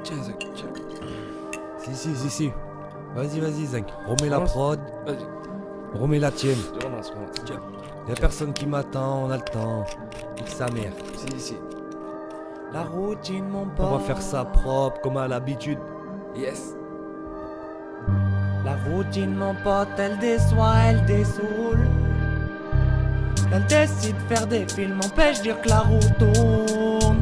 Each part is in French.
Tiens, Zach, tiens. Si. Vas-y, Zinc. Remets la prod. Vas-y, Remets la tienne. je relance. Tiens. Y'a personne qui m'attend, on a le temps. Nique sa mère. Si. La routine, mon pote. On va faire ça propre, comme à l'habitude. Yes. La routine, mon pote, elle déçoit, elle dessoule. Elle décide de faire des films, empêche de dire que la roue tourne.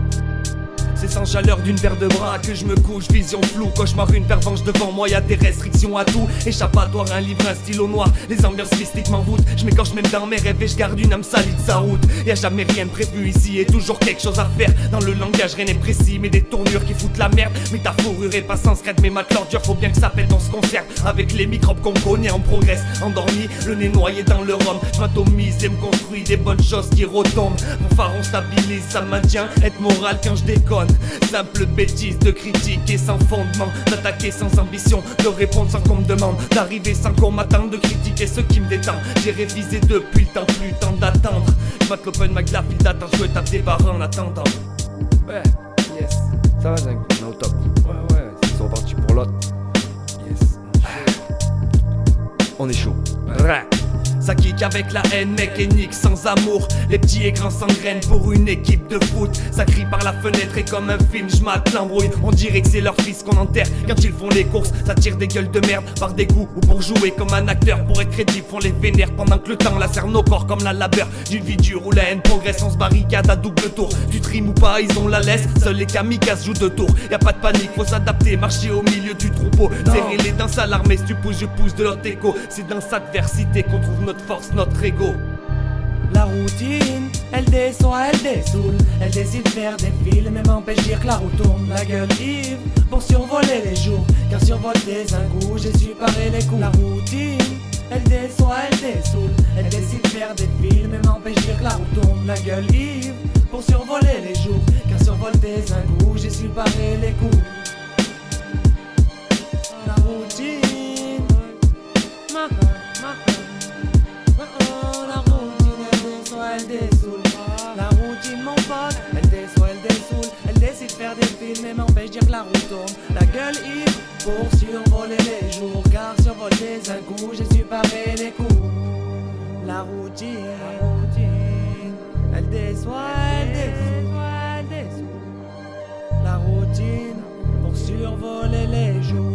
C'est sans chaleur d'une paire de bras que je me couche, vision floue, cauchemar, une pervenche devant moi, y'a des restrictions à tout. Échappatoire, un livre, un stylo noir, les ambiances mystiques m'envoûtent. Je m'écorche même dans mes rêves et je garde une âme salie de sa route. Y'a jamais rien de prévu ici et toujours quelque chose à faire. Dans le langage rien n'est précis, mais des tournures qui foutent la merde. Mais ta fourrure est pas sans secrète, mais matelas dur, faut bien que ça pète, on se conserve. Avec les microbes qu'on connaît, on progresse. Endormi, le nez noyé dans le rhum, je m'atomise et me construis des bonnes choses qui retombent. Mon phare stabilise, ça maintient, être moral quand je déconne. Simple bêtise de critiquer sans fondement, d'attaquer sans ambition, de répondre sans qu'on me demande, d'arriver sans qu'on m'attende, de critiquer ce qui me détend. J'ai révisé depuis le temps, plus le temps d'attendre. Je mate l'open mic, la file d'attente, je tape des barres en attendant. Ouais, yes. Ça va, Zach, on est au top. Ouais, ils sont partis pour l'autre. Yes. On est chaud. Ouais. Ça kick avec la haine, mec, et nique sans amour. Les petits et grands s'engrainent pour une équipe de foot. Ça crie par la fenêtre et comme un film, j'mate l'embrouille. On dirait que c'est leur fils qu'on enterre quand ils font les courses. Ça tire des gueules de merde par dégoût ou pour jouer comme un acteur. Pour être crédible, font les vénères pendant que le temps lacère nos corps comme la labeur d'une vie dure où la haine progresse. On se barricade à double tour. Tu trimes ou pas, ils ont la laisse. Seuls les kamikazes jouent deux tours. Y'a pas de panique, faut s'adapter, marcher au milieu du troupeau. Serrer les dents, s'alarmer, si tu pousses, je pousse de l'autre écho. C'est dans cette adversité qu'on trouve notre force, notre ego. La routine, elle déçoit, elle dessoule. Elle décide de faire des films et m'empêche de dire que la roue tourne. La gueule ivre pour survoler les jours, car survole des ingouts, j'ai su parer les coups. La routine, elle déçoit, elle dessoule. Elle décide de faire des films et m'empêche de dire que la roue tourne. La gueule ivre pour survoler les jours, car survole des ingouts, j'ai su parer les coups. La routine, la routine, elle dessoule. La routine, mon pote, elle déçoit, elle dessoule. Elle décide de faire des films et m'empêche de dire que la roue tourne. La gueule ivre pour survoler les jours, car survole des ingouts, j'ai su parer les coups. La routine, elle déçoit, elle dessoule. La routine pour survoler les jours.